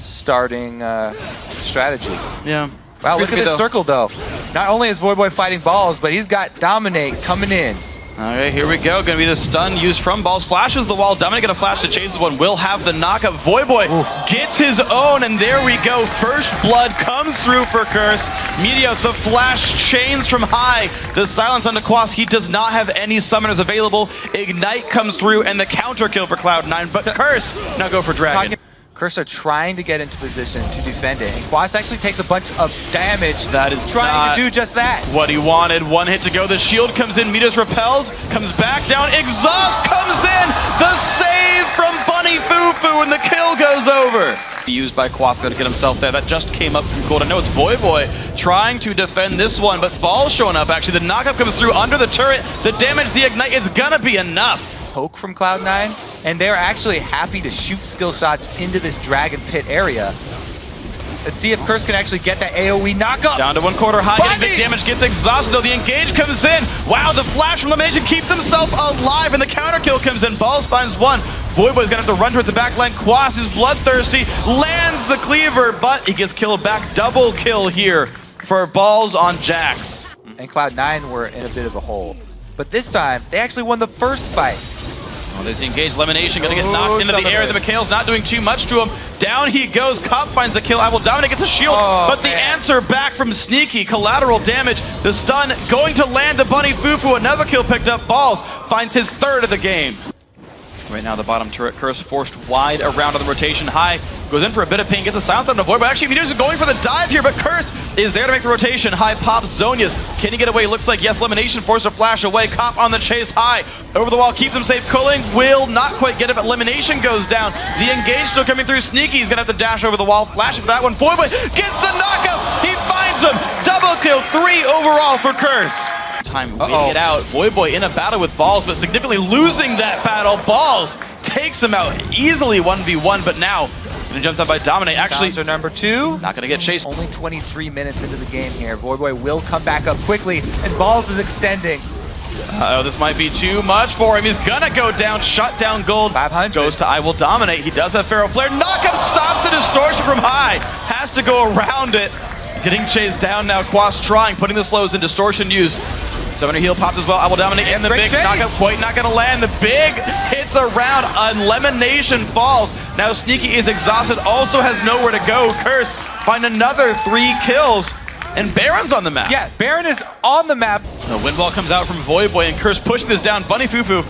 starting strategy. Yeah. Wow, look at this circle though. Not only is Voyboy fighting Balls, but he's got Dominate coming in. Okay, here we go. Gonna be the stun used from Balls. Flashes the wall. Dominate gonna flash to chase this one. Will have the knockup. Voyboy gets his own, and there we go. First blood comes through for Curse. Meteos, the flash chains from high. The silence on the Quas. He does not have any summoners available. Ignite comes through, and the counter kill for Cloud9. But Curse now go for Dragon. Curse are trying to get into position to defend it, and Quas actually takes a bunch of damage. That is trying to do just that. What he wanted. One hit to go. The shield comes in. Meteos repels, comes back down. Exhaust comes in. The save from Bunny Fufu, and the kill goes over. Used by Quas to get himself there. That just came up from cold. I know it's Voyboy trying to defend this one, but Ball's showing up. Actually, the knockup comes through under the turret. The damage, the ignite, it's gonna be enough. Poke from Cloud9, and they're actually happy to shoot skill shots into this Dragon Pit area. Let's see if Curse can actually get that AoE knockup. Down to one quarter high, getting big damage, gets exhausted though. The engage comes in. Wow, the flash from Elimination keeps himself alive, and the counter kill comes in. Balls finds one. Voyboy's gonna have to run towards the back line. Quas is bloodthirsty, lands the cleaver, but he gets killed back. Double kill here for Balls on Jax. And Cloud9 were in a bit of a hole. But this time, they actually won the first fight. Oh, there's the engaged. Elimination gonna get knocked into the air. The Mikhail's not doing too much to him. Down he goes. Cop finds the kill. I will dominate, gets a shield, but the answer back from Sneaky. Collateral damage. The stun going to land the Bunny Fufu. Another kill picked up. Balls finds his third of the game. Right now, the bottom turret Curse forced wide around on the rotation. High goes in for a bit of pain, gets the silence on the void, but actually Meteos is going for the dive here, but Curse is there to make the rotation. High pops Zonia's. Can he get away? Looks like yes. Elimination forced to flash away. Cop on the chase. High over the wall, keeps him safe. Culling will not quite get it, but Elimination goes down. The engage still coming through. Sneaky is gonna have to dash over the wall. Flash for that one. Voyboy gets the knockup. He finds him. Double kill. 3 overall for Curse. Time waiting it out. Voyboy in a battle with Balls, but significantly losing that battle. Balls takes him out easily 1v1, but now gonna jump up by Dominate. Actually, Counter number 2. not gonna get chased. Only 23 minutes into the game here. Voyboy will come back up quickly, and Balls is extending. Oh, this might be too much for him. He's gonna go down. Shut down gold. 500. Goes to I Will Dominate. He does have Pharaoh Flare. Knockup stops the distortion from high. Has to go around it. Getting chased down now. Quas trying, putting the slows in distortion use. Summoner heal popped as well. I Will Dominate, and the big knockup quite not gonna land. The big hits around. Elimination falls. Now Sneaky is exhausted, also has nowhere to go. Curse find another 3 kills, and Baron's on the map. Yeah, Baron is on the map. The wind ball comes out from Voyboy, and Curse pushing this down. Bunny Fufu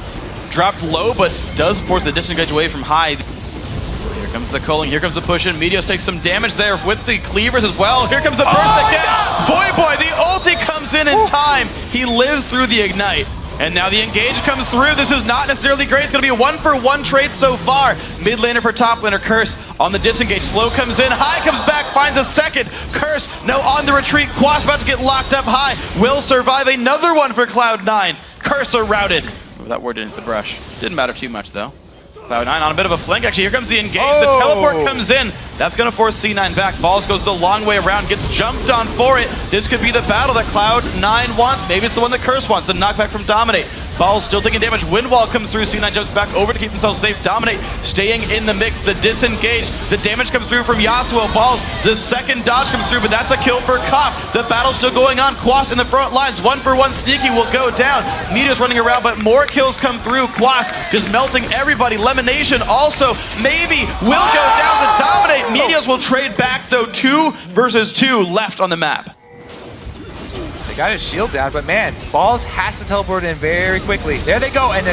dropped low, but does force the disengage away from high. Here comes the culling, here comes the push in. Meteos takes some damage there with the cleavers as well. Here comes the burst again. Voyboy, the ulti comes in time. He lives through the ignite. And now the engage comes through. This is not necessarily great. It's going to be a 1-for-1 trade so far. Mid laner for top laner. Curse on the disengage. Slow comes in. High comes back, finds a second. Curse now on the retreat. Quas about to get locked up. High will survive another one for Cloud9. Curse are routed. Oh, that word didn't hit the brush. Didn't matter too much though. Cloud9 on a bit of a flank. Actually, here comes the engage. The teleport comes in. That's going to force C9 back. Balls goes the long way around, gets jumped on for it. This could be the battle that Cloud9 wants. Maybe it's the one that Curse wants. The knockback from Dominate. Balls still taking damage. Wind wall comes through. C9 jumps back over to keep himself safe. Dominate staying in the mix. The disengage. The damage comes through from Yasuo. Balls. The second dodge comes through, but that's a kill for Cop. The battle's still going on. Quas in the front lines. 1-for-1 Sneaky will go down. Meteos running around, but more kills come through. Quas just melting everybody. Elimination also maybe will go down to Dominate. Meteos will trade back though. 2 versus 2 left on the map. They got his shield down, but man, Balls has to teleport in very quickly. There they go, and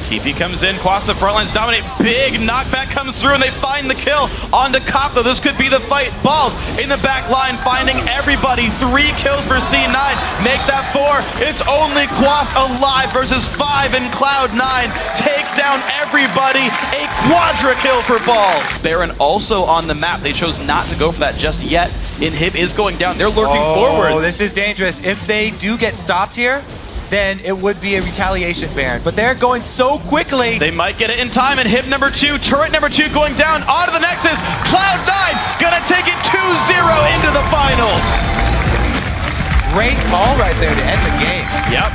TP comes in, Quas the front lines dominate, big knockback comes through, and they find the kill onto Cop, though this could be the fight. Balls in the back line, finding everybody. 3 kills for C9, make that 4. It's only Quas alive versus 5 in Cloud9. Take down everybody, a quadra kill for Balls. Baron also on the map. They chose not to go for that just yet. Inhib is going down, they're lurking forward. Oh, this is dangerous. If they do get stopped here, then it would be a retaliation Baron. But they're going so quickly. They might get it in time, and Hib number 2, turret number 2 going down onto the Nexus. Cloud9 gonna take it 2-0 into the finals. Great call right there to end the game. Yep.